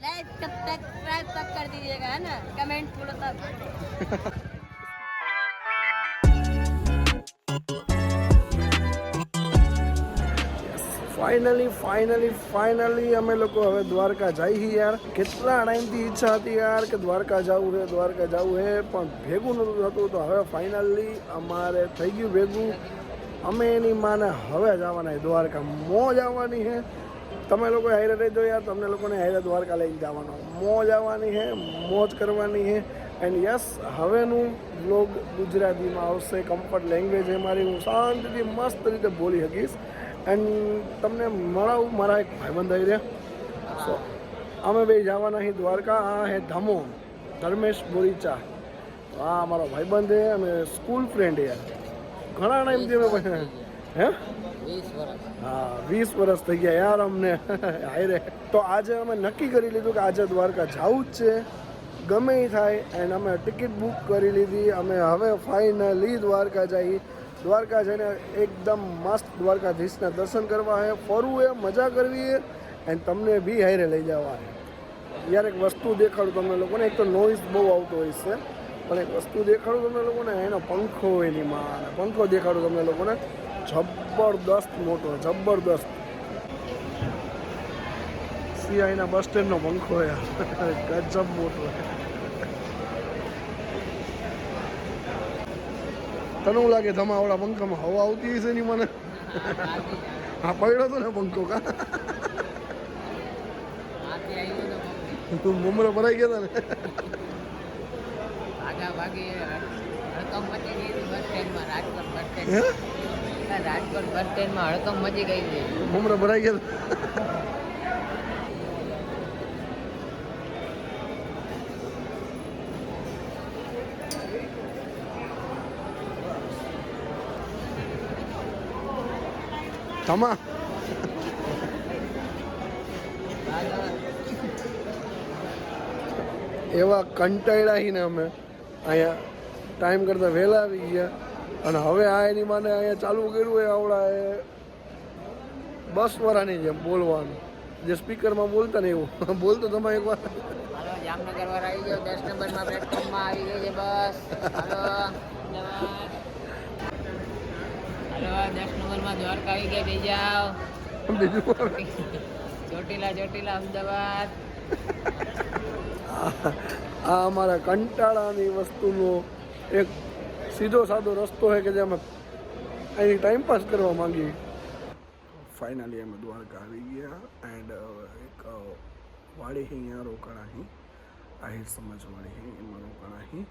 Like subscribe तक कर दीजिएगा, है ना, कमेंट थोड़ा सा। ફાઇનલી અમે લોકો હવે દ્વારકા જઈએ યાર. કેટલા ટાઈમથી ઈચ્છા હતી યાર કે દ્વારકા જવું છે પણ ભેગું નહોતું થતું. તો હવે ફાઇનલી અમારે થઈ ગયું ભેગું. અમે એની માને હવે જવાના દ્વારકા. મોજ આવવાની છે. તમે લોકો હારે રહેજો યાર. તમને લોકોને હારે દ્વારકા લઈને જવાનો. મોજ આવવાની છે, મોજ કરવાની છે. એન્ડ યસ, હવેનું વ્લોગ ગુજરાતીમાં આવશે. કમ્ફર્ટ લેંગ્વેજ છે મારી. હું શાંતિથી મસ્ત રીતે બોલી શકીશ. એન્ડ તમને મળાવું મારા એક ભાઈબંધ આવી રહ્યા. સો અમે બે જવાના અહીં દ્વારકા. આ હે ધમો, ધર્મેશ બોરીચા. આ અમારો ભાઈબંધ છે અને સ્કૂલ ફ્રેન્ડ યાર. ઘણા ટાઈમથી અમે હે 20 વર્ષ. હા 20 વર્ષ થઈ ગયા યાર અમને હાયરે. તો આજે અમે નક્કી કરી લીધું કે આજે દ્વારકા જવું જ છે, ગમે એ થાય. એન્ડ અમે ટિકિટ બુક કરી લીધી. અમે હવે ફાઇનલી દ્વારકા જઈએ. દ્વારકા જઈને એકદમ મસ્ત દ્વારકાધીશના દર્શન કરવા છે, ફરવું છે, મજા કરવી છે. એન્ડ તમને બી હારે લઈ જવા છે યાર. એક વસ્તુ દેખાડું તમને લોકોને. એક તો નોઇઝ બહુ આવતો હોય છે, પણ એક વસ્તુ દેખાડું તમને લોકોને. એનો પંખો એની માં પંખો દેખાડું તમને લોકોને. જબરદસ્ત મોટો, જબરદસ્ત. સીઆઈના બસ સ્ટેન્ડનો પંખો યાર. ગજબ મોટો. તને શું લાગે ધમાવડા પંખામાં હવા આવતી હશે ની મને? હા પડ્યો હતો ને પંખો કા. તું મુમરો ભરાઈ ગયા હતા ને. રાજકોટ બસ સ્ટેન્ડમાં હડકમ મચી ગઈ છે. મુમરો ભરાઈ ગયા. ધમા એવા કંટાળ્યા ને અમે અહીંયા ટાઈમ કરતાં વહેલા આવી ગયા. અને હવે આ એની માને અહીંયા ચાલુ કર્યું હોય આવડા એ બસવાળાની જેમ બોલવાનું, જે સ્પીકરમાં બોલતા ને એવું બોલતો તમે એકવાર. હાલો જામનગર વાળા આવી ગયો. 10 નંબરમાં પ્લેટફોર્મમાં આવી ગઈ છે બસ. હાલો 10 નંબરમાં દ્વારકા આવી ગયા. બેસી જાઓ. બીજું ચોટીલા અમદાવાદ. આ અમારા કંટાળાની વસ્તુનો એક સીધો સાદો રસ્તો છે કે જે અમે અહીં ટાઈમ પાસ કરવા માંગીએ. ફાઇનલી અમે દ્વારકા આવી ગયા. એન્ડ એક વાડી છે અહીંયા રોકાણા અહીં. આહિર સમાજવાળી છે એમાં રોકાણા અહીં.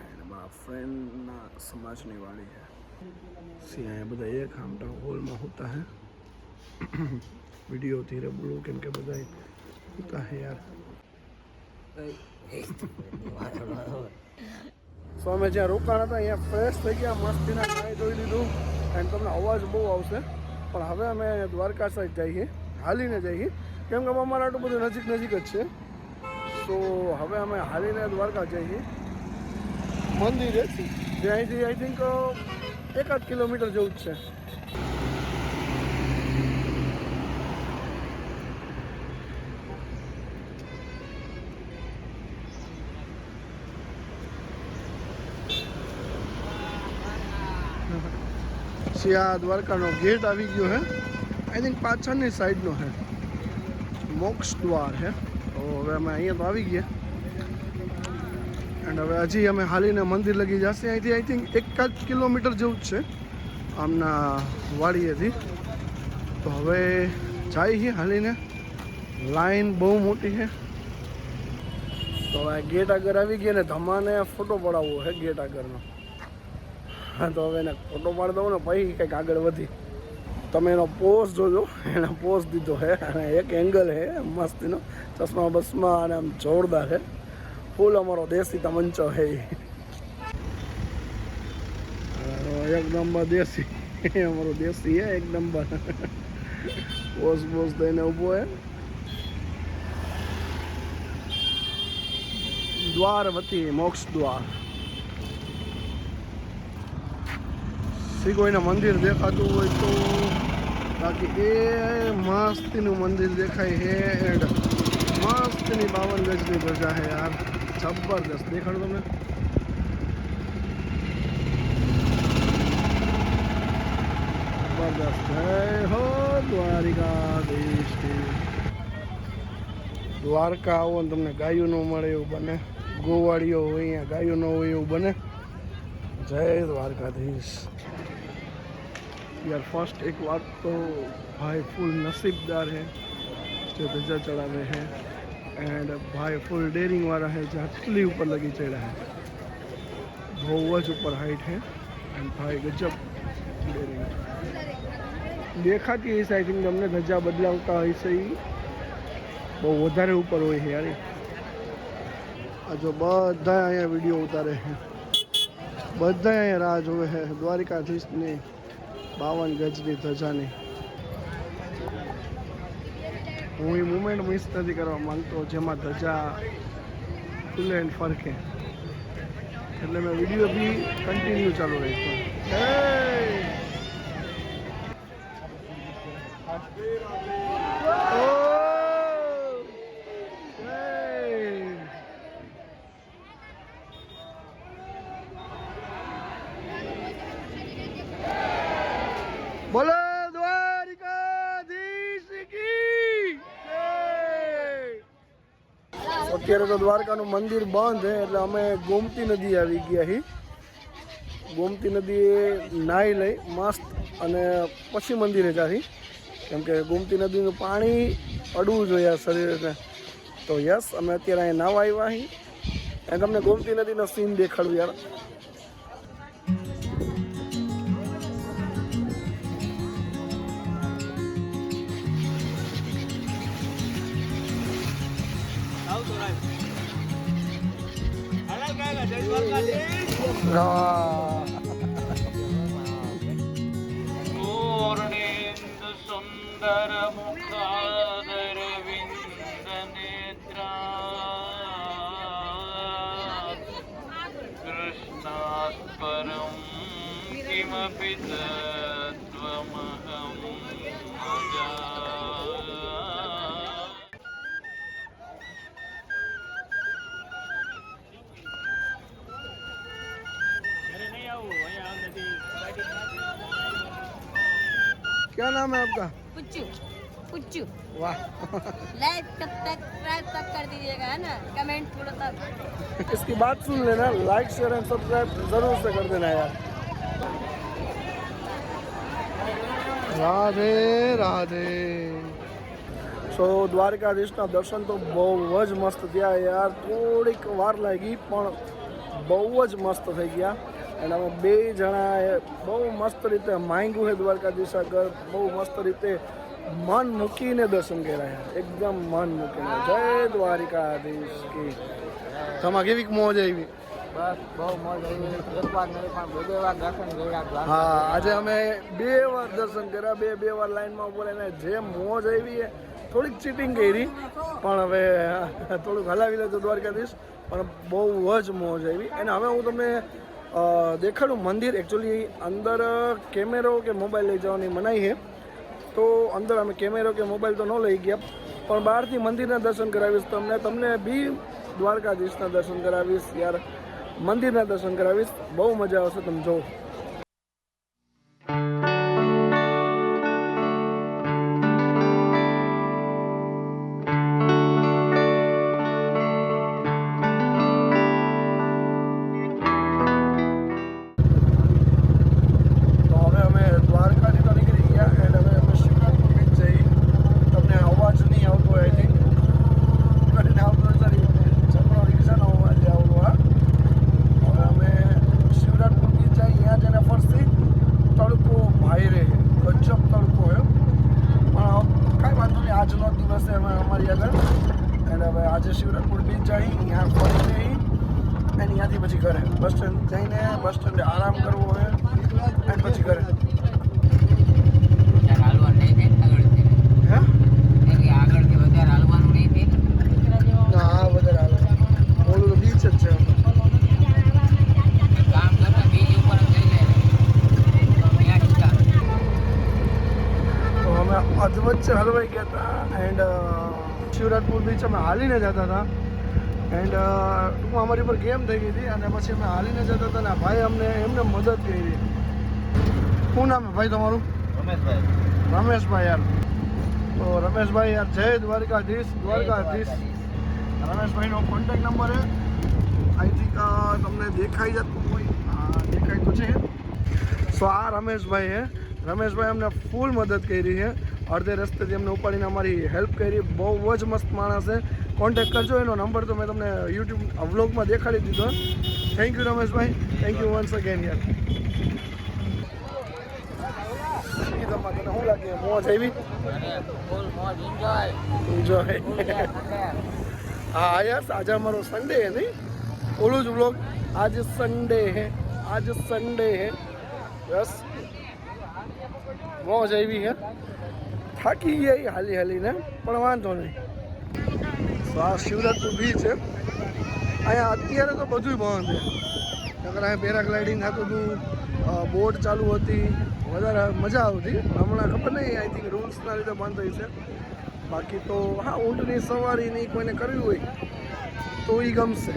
એન્ડ મારા ફ્રેન્ડના સમાજની વાડી છે. સી અહીંયા બધા એક આમટા હોલમાં હોતા હે. વિડીયો ધીરે બોલો કેમ કે બધા હોતા હે યાર. સો અમે જ્યાં રોકાણ હતા અહીંયા ફ્રેશ થઈ ગયા, મસ્તીના નાહી ધોઈ લીધું. એન્ડ તમને અવાજ બહુ આવશે પણ હવે અમે દ્વારકા સાઈડ જઈએ, હાલીને જઈએ કેમ કે અમારે આટલું બધું નજીક જ છે. તો હવે અમે હાલીને દ્વારકા જઈએ મંદિરે, જે અહીંથી આઈ થિંક 1 કિલોમીટર જેવું જ છે. પછી આ દ્વારકાનો ગેટ આવી ગયો છે. આઈ થિંક પાછળની સાઈડનો છે, મોક્ષ દ્વાર છે. તો હવે અમે અહીંયા તો આવી ગયા. એન્ડ હવે હજી અમે હાલીને મંદિર લગી જશે. અહીંથી આઈ થિંક 1 કિલોમીટર જેવું જ છે આમના વાડીએથી. તો હવે જાય છે હાલીને. લાઈન બહુ મોટી છે. તો હવે ગેટ આગળ આવી ગયા ને ધમાને ફોટો પડાવવો છે ગેટ આગળનો. હા તો હવે એને ફોટો પાડી દઉં ને પછી કંઈક આગળ વધી. તમે એનો પોઝ જોજો, એનો પોઝ દીધો છે અને એક એંગલ છે મસ્તીનો, ચશ્મા બસમાં અને આમ જોરદાર છે. ફૂલ અમારો દેશી તમંચો છે એક નંબર દેશી. અમારો દેશી છે એક નંબર. પોઝ બોઝ દઈને ઊભો છે. દ્વારવતી મોક્ષ દ્વાર. કોઈને મંદિર દેખાતું હોય તો બાકી એ મસ્તીનું મંદિર દેખાય છે. એન્ડ ગજની ધજા છે યાર, જબરદસ્ત. દેખાડો તમને. જબરદસ્ત. જય હો દ્વારિકાધીશ કી. દ્વારકા આવો ને તમને ગાયું ન મળે એવું બને, ગોવાળીઓ હોય અહીંયા ગાયું ન હોય એવું બને. જય દ્વારકાધીશ यार. फर्स्ट एक बात तो भाई फुल नसीबदार है जो धजा चढ़ावे हैं एंड भाई फुल डेरिंग वाला है जो आटली ऊपर लगी चढ़ा है, बहुत ऊपर हाइट है एंड भाई गजब डेरिंग देखाती है. आई थिंक તમને ધજા બદલાવતા હોય છે એ બહુ વધારે ઉપર હોય છે યાર. આ જો બધા અહીંયા વિડીયો ઉતારે છે, બધા અહીંયા રાહ જોવે છે દ્વારિકાધીશની 52 ગજની ધજાની. હું એ મુમેન્ટ મિસ નથી કરવા માંગતો જેમાં ધજા ખુલે અને ફરકે, એટલે મેં વિડીયો બી કન્ટિન્યુ ચાલુ રાખ્યો. બોલો દ્વારિકાધીશ કી જય. અત્યારે તો દ્વારકાનું મંદિર બંધ છે એટલે અમે ગોમતી નદી આવી ગયા છીએ. ગોમતી નદીએ નાહી લઈ મસ્ત અને પછી મંદિરે જાવી, કેમ કે ગોમતી નદીનું પાણી અડવું જોઈએ શરીરને. તો યસ, અમે અત્યારે અહીંયા નાવા આવ્યા છીએ અને તમને ગોમતી નદીનો સીન દેખાડું યાર. પૂર્ણેન્દુ સુંદર મુખાદર વિંદ નેત્રા કૃષ્ણાસ્પરમ કિમપી તત્વમહં क्या नाम है आपका? पुच्चू पुच्चू. वाह. लाइक सब्सक्राइब तक कर दीजिएगा है ना, कमेंट थोड़ा सा. इसकी बात सुन लेना, लाइक शेयर एंड सब्सक्राइब जरूर से कर देना यार. राधे राधे. સો દ્વારકાધીશના દર્શન તો બહુ જ મસ્ત થયા યાર. થોડીક વાર લાગી પણ બહુ જ મસ્ત થઈ ગયા. અને અમે બે જણાએ બહુ મસ્ત રીતે માંગ્યું છે દ્વારકાધીશ આગળ, બહુ મસ્ત રીતે મન મૂકીને દર્શન કર્યા, એકદમ મન મૂકીને. જય દ્વારિકાધીશ કી. તમારે કેવી મોજ આવી? બસ બહુ મોજ આવી. એકવાર નહીં પણ બે વાર દર્શન કર્યા. હા, આજે અમે 2 વાર દર્શન કર્યા, બે વાર લાઈનમાં ઉભો રહીને. જે મોજ આવી એ થોડીક ચીટિંગ કરી પણ હવે થોડુંક હલાવી લેતું દ્વારકાધીશ, પણ બહુ જ મોજ આવી. અને હવે હું તમને દેખાડું મંદિર. એકચ્યુઅલી અંદર કેમેરો કે મોબાઈલ લઈ જવાની મનાઈ છે, તો અંદર અમે કેમેરો કે મોબાઈલ તો ન લઈ ગયા, પણ બહારથી મંદિરના દર્શન કરાવીશ તમને બી દ્વારકાધીશના દર્શન કરાવીશ યાર, મંદિરના દર્શન કરાવીશ. બહુ મજા આવશે, તમે જો. શિવરાજપુર બીચ જઈ, ત્યાં ફરી જઈ અને ત્યાંથી પછી ઘરે બસ સ્ટેન્ડ જઈને બસ સ્ટેન્ડે આરામ કરવો હોય અને પછી ઘરે. આગળથી વધારે હાલવાનું નહીં થાય. ના, હા વધારે હાલે. ઓલું તો બીચ જ છે. કામ કરતા બીજ ઉપર જ જઈ જાય. તો અમે અધવચ્ચે હલવાઈ ગયા હતા એન્ડ શિવરાજપુર બીચ અમે હાલીને જતા હતા, એન્ડ ટૂંકમાં અમારી પર ગેમ થઈ ગઈ હતી અને પછી અમે હાલીને જતા હતા ને ભાઈ અમને એમને મદદ કરી. શું નામ છે ભાઈ તમારું? રમેશભાઈ યાર. તો રમેશભાઈ યાર જય દ્વારકાધીશ. રમેશભાઈનો કોન્ટેક્ટ નંબર છે, આઈ થિંક તમને દેખાઈ જતું હોય, દેખાય તો છે. સો આ રમેશભાઈ છે. રમેશભાઈ અમને ફૂલ મદદ કરી છે, અડધે રસ્તેથી અમને ઉપાડીને અમારી હેલ્પ કરી. બહુ જ મસ્ત માણસ છે. કોન્ટેક્ટ કરજો, એનો નંબર તો મેં તમને યુટ્યુબ વ્લોગમાં દેખાડી દીધો. Thank you Rameshbhai, thank you once again યાર. તને શું લાગે, મોજ આવી? ફૂલ મોજ, એન્જોય. હા યસ, આજે અમારો સન્ડે હે નહીં, ઓલું જ વ્લોગ. आज संडे है, यस. મોજ આવી છે. થાકી ગયા હાલીને, પણ વાંધો નહીં. તો આ શિવરાજપુર બીચ છે. અહીંયા અત્યારે તો બધું બંધ છે. નકર અહીંયા પેરાગ્લાઇડિંગ થતું હતું, બોટ ચાલુ હતી, વધારે મજા આવતી. હમણાં ખબર નહીં, આઈ થિંક રૂલ્સના લીધે બંધ થઈ છે. બાકી તો હા, ઊંટની સવારી નહીં કોઈને કરવી હોય તો એ ગમશે.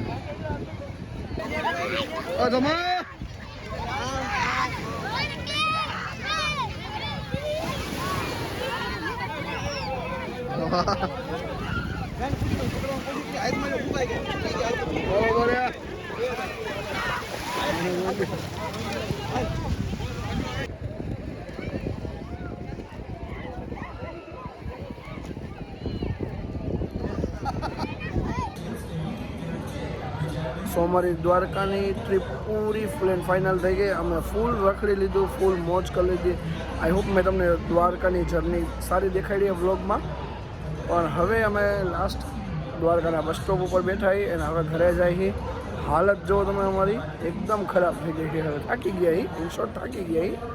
સો અમારી દ્વારકાની trip puri full and final થઈ ગઈ. અમે ફૂલ રખડી લીધું, ફૂલ મોજ કરી લીધી. આઈ હોપ મેં તમને દ્વારકાની જર્ની સારી દેખાડી વ્લોગમાં. પણ હવે અમે લાસ્ટ દ્વારકાના બસ સ્ટોપ ઉપર બેઠા છીએ અને હવે ઘરે જઈએ. હાલત જો તમે અમારી એકદમ ખરાબ થઈ ગઈ છે. હવે થાકી ગયા, ઇન શોર્ટ થાકી ગયા.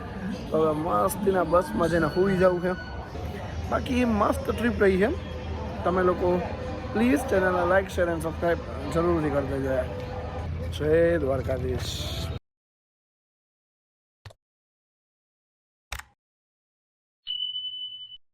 તો હવે મસ્તીના બસમાં જઈને સૂઈ જવું છે. બાકી મસ્ત ટ્રીપ રહી છે. તમે લોકો પ્લીઝ ચેનલને લાઇક, શેર એન્ડ સબસ્ક્રાઈબ જરૂરથી કરી દેજો. જય દ્વારકાધીશ.